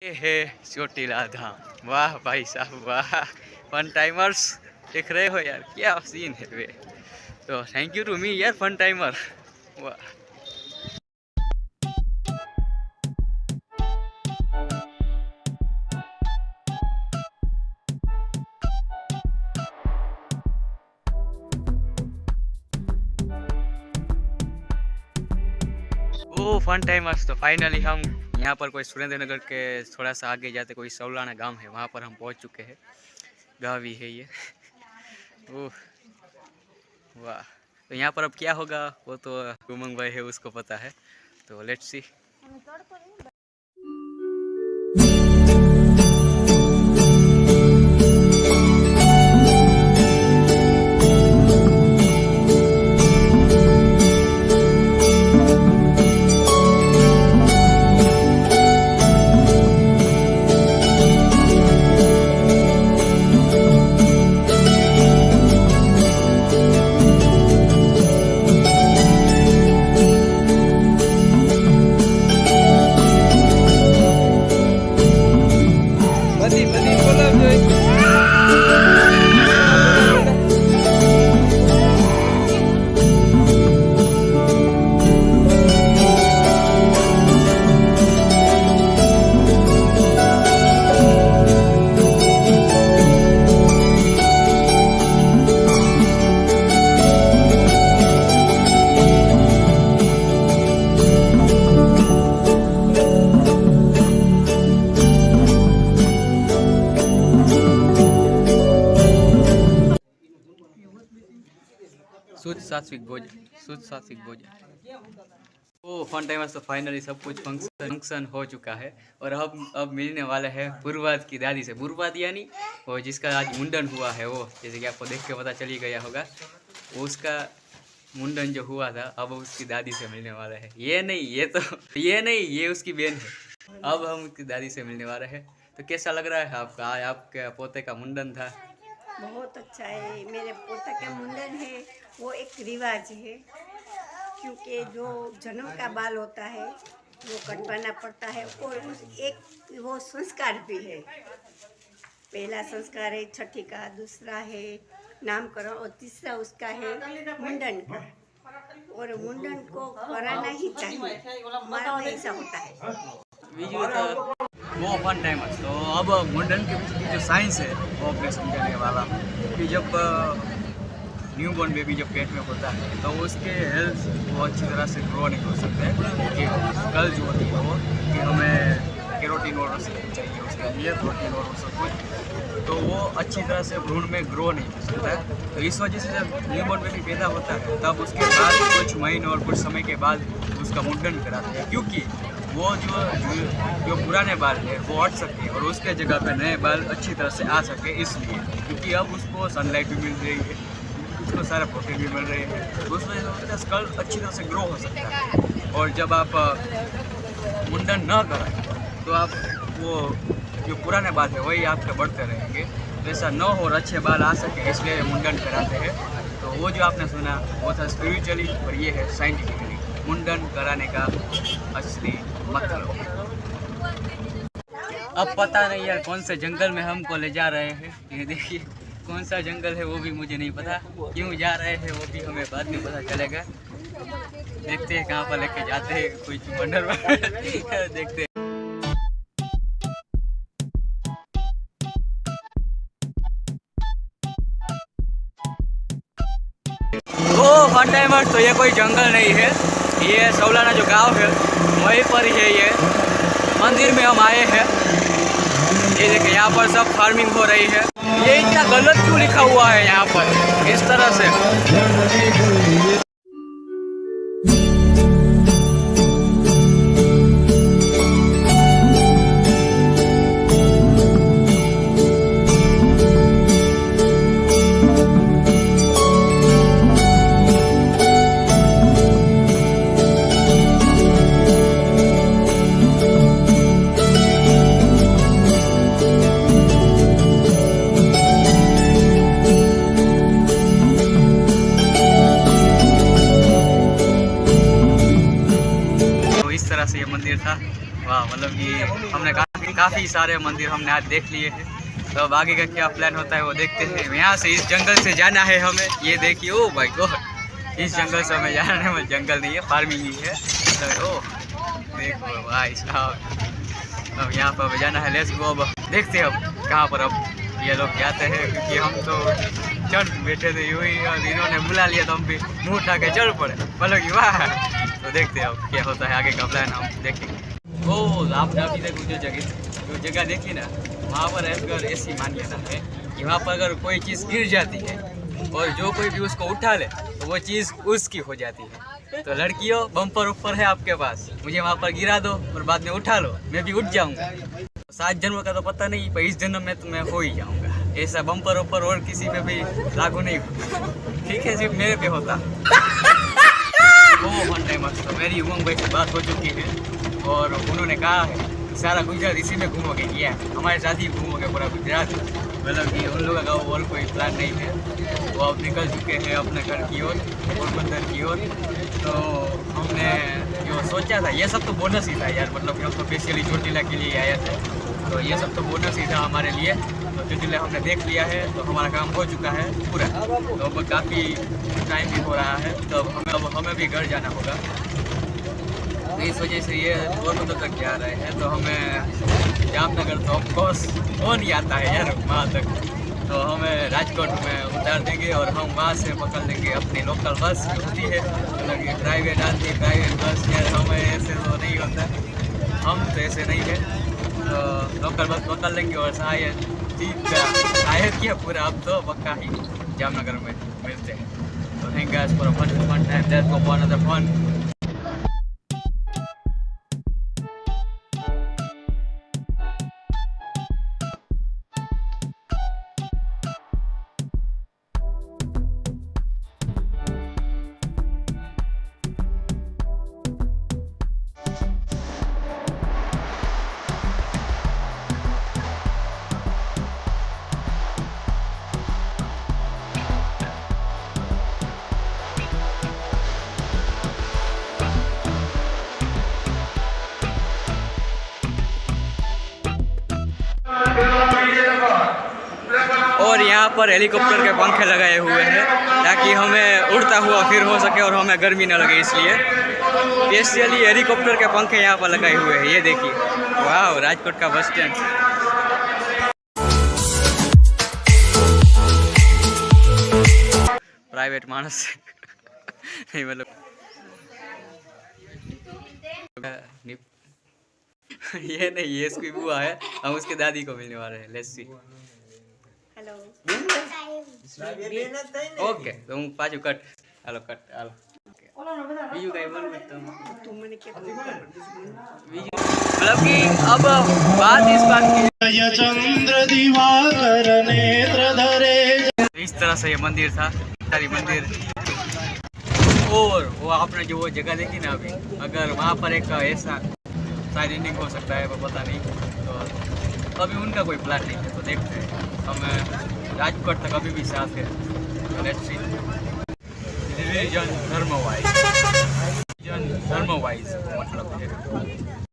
ये है चोटीला धाम। वाह भाई साहब वाह, फन टाइमर्स देख रहे हो यार, क्या सीन है वे। तो थैंक यू टू मी यार, फन टाइमर। वाह। ओ फन टाइमर्स, तो फाइनली हम यहाँ पर कोई सुरेंद्र नगर के थोड़ा सा आगे जाते कोई सौलाना गांव है, वहाँ पर हम पहुँच चुके हैं। गाँव ही है ये। ओह वाह। तो यहाँ पर अब क्या होगा वो तो उमंग भाई है, उसको पता है। तो लेट्स सी। शुद्ध सात्विक भोजन, शुद्ध सात्विक भोजन। ओ फन टाइमर्स, तो फाइनली सब कुछ फंक्शन हो चुका है और अब मिलने वाले हैं बुरबाद की दादी से। बुरबाद यानी वो जिसका आज मुंडन हुआ है, वो जैसे कि आपको देख के पता चल ही गया होगा, वो उसका मुंडन जो हुआ था, अब उसकी दादी से मिलने वाला है। ये नहीं, ये उसकी बहन है। अब हम उसकी दादी से मिलने वाले हैं। तो कैसा लग रहा है आपका? आज आपके पोते का मुंडन था। बहुत अच्छा है। मेरे पोता का मुंडन है, वो एक रिवाज है, क्योंकि जो जन्म का बाल होता है वो कटवाना पड़ता है, और एक वो संस्कार भी है। पहला संस्कार है छठी का, दूसरा है नामकरण, और तीसरा उसका है मुंडन का। और मुंडन को कराना ही चाहिए, हमारा में ऐसा होता है। वो फन टाइमर्स, तो अब मुंडन के पीछे की जो साइंस है वो अपने समझाने वाला कि जब न्यूबॉर्न बेबी जब पेट में होता है तो उसके हेल्थ वो अच्छी तरह से ग्रो नहीं हो सकते, क्योंकि कल जो होती है वो कि हमें कैरोटीन और चाहिए उसके लिए, प्रोटीन और सब कुछ, तो वो अच्छी तरह से भ्रूण में ग्रो नहीं हो सकता है। तो इस वजह से जब न्यूबॉर्न बेबी पैदा होता है तब उसके बाद कुछ महीनों और कुछ समय के बाद उसका मुंडन कराते हैं, क्योंकि वो जो पुराने बाल है वो हट सके और उसके जगह पे नए बाल अच्छी तरह से आ सके, इसलिए क्योंकि अब उसको सनलाइट भी मिल रही है, उसको सारा प्रोटीन भी मिल रही है, तो उस वजह से उसका स्कल अच्छी तरह से ग्रो हो सकता है। और जब आप मुंडन न कराएं तो आप वो जो पुराने बाल है वही आपके बढ़ते रहेंगे, तो ऐसा न हो और अच्छे बाल आ सके, इसलिए मुंडन कराते हैं। तो वो जो आपने सुना वो था स्पिरिचुअली, और ये है साइंटिफिकली मुंडन कराने का असली मतलब। अब पता नहीं यार कौन से जंगल में हमको ले जा रहे हैं, ये देखिए कौन सा जंगल है वो भी मुझे नहीं पता, क्यों जा रहे हैं वो भी हमें बाद में पता चलेगा। देखते हैं कहाँ पर लेके जाते हैं, कुछ वंडर देखते हैं। ओ फन टाइमर्स, तो ये कोई जंगल नहीं है, ये सौलाना जो गांव है वहीं पर ही है। ये मंदिर में हम आए हैं। ये देखिए यहाँ पर सब फार्मिंग हो रही है। ये इतना गलत क्यों लिखा हुआ है यहाँ पर इस तरह से? काफ़ी सारे मंदिर हमने आज देख लिए हैं। तो अब आगे का क्या प्लान होता है वो देखते हैं। यहाँ से इस जंगल से जाना है हमें, ये देखिए, ओ भाई गॉड, इस जंगल से हमें जाना है। वो जंगल नहीं है, फार्मिंग ही है। तो ओ देखो भाई साहब, अब यहाँ पर हमें जाना है। Let's go. अब देखते हैं अब कहाँ पर अब ये लोग जाते हैं, क्योंकि हम तो चढ़ बैठे थे यूँ ही और इन्होंने बुला लिया तो हम भी मुँह उठा के चढ़ पड़े। बोलो कि वाह। तो देखते हैं अब क्या होता है, आगे का प्लान हम देखेंगे। ओ आपने अभी तक जो जगह देखी ना, वहाँ पर अगर ऐसी मान्यता है कि वहाँ पर अगर कोई चीज़ गिर जाती है और जो कोई भी उसको उठा ले तो वो चीज़ उसकी हो जाती है। तो लड़कियों, बम्पर ऊपर है आपके पास, मुझे वहाँ पर गिरा दो और बाद में उठा लो, मैं भी उठ जाऊँगा। 7 जन्म का तो पता नहीं, पर इस जन्म में तो मैं हो ही जाऊँगा। ऐसा बम्पर ऊपर और किसी पे भी लागू नहीं होता, ठीक है, सिर्फ मेरे पे होता। वो वन टाइम तो मेरी उमंग भाई से बात हो चुकी है और उन्होंने कहा है सारा गुजरात इसी में घूमोगे, किया हमारे साथ ही घूमोगे पूरा गुजरात। मतलब कि उन लोगों का और कोई प्लान नहीं है, वो अब निकल चुके हैं अपने घर की ओर, पोरबंदर की ओर। तो हमने जो सोचा था, ये सब तो बोनस ही था यार, मतलब कि हम तो स्पेशली चोटिला के लिए आए थे, तो ये सब तो बोनस ही था हमारे लिए। तो चोटिला हमने देख लिया है, तो हमारा काम हो चुका है पूरा। तो अब काफ़ी टाइम भी हो रहा है, तो अब हमें भी घर जाना होगा। इस वजह से ये पोरबंदर तक जा रहे हैं। तो हमें जामनगर तो ऑफकोर्स कौन ही आता है यार वहाँ तक, तो हमें राजकोट में उतार देंगे और हम वहाँ से पकड़ लेंगे अपनी लोकल बस जो होती है, मतलब कि प्राइवेट आती है, प्राइवेट बस। यार हमें ऐसे तो नहीं होता, हम तो ऐसे नहीं है। तो लोकल बस पकड़ लेंगे और शायद क्या पूरा अब तो पक्का ही जामनगर में मिलते हैं। तो thank guys for fun time, let's go for another fun. और यहाँ पर हेलीकॉप्टर के पंखे लगाए हुए हैं ताकि हमें उड़ता हुआ फिर हो सके और हमें गर्मी न लगे, इसलिए स्पेशली हेलीकॉप्टर के पंखे यहाँ पर लगाए हुए हैं। ये देखिए, वाह, राजकोट का बस स्टैंड। प्राइवेट मानस नहीं, मतलब ये नहीं, ये इसकी बुआ है, हम उसके दादी को मिलने वाले हैं। Let's see. हेलो। ओके, तो હું પાછું કટ, હાલો કટ, હાલો બીજું કઈ બોલું तुम मैंने क्या બીજું, मतलब कि अब बात इस बात की, चंद्र दिवाकर नेत्र धरे। इस तरह से ये मंदिर था, सारी मंदिर। और वो आपने जो वो जगह देखी ना अभी, अगर वहाँ पर एक ऐसा शायद एंडिंग हो सकता है, वो पता नहीं। तो अभी उनका कोई प्लान नहीं है, तो देखते हैं। हम राजकोट तक अभी भी साथ है। Let's see. रिलीजन धर्म वाइज, मतलब है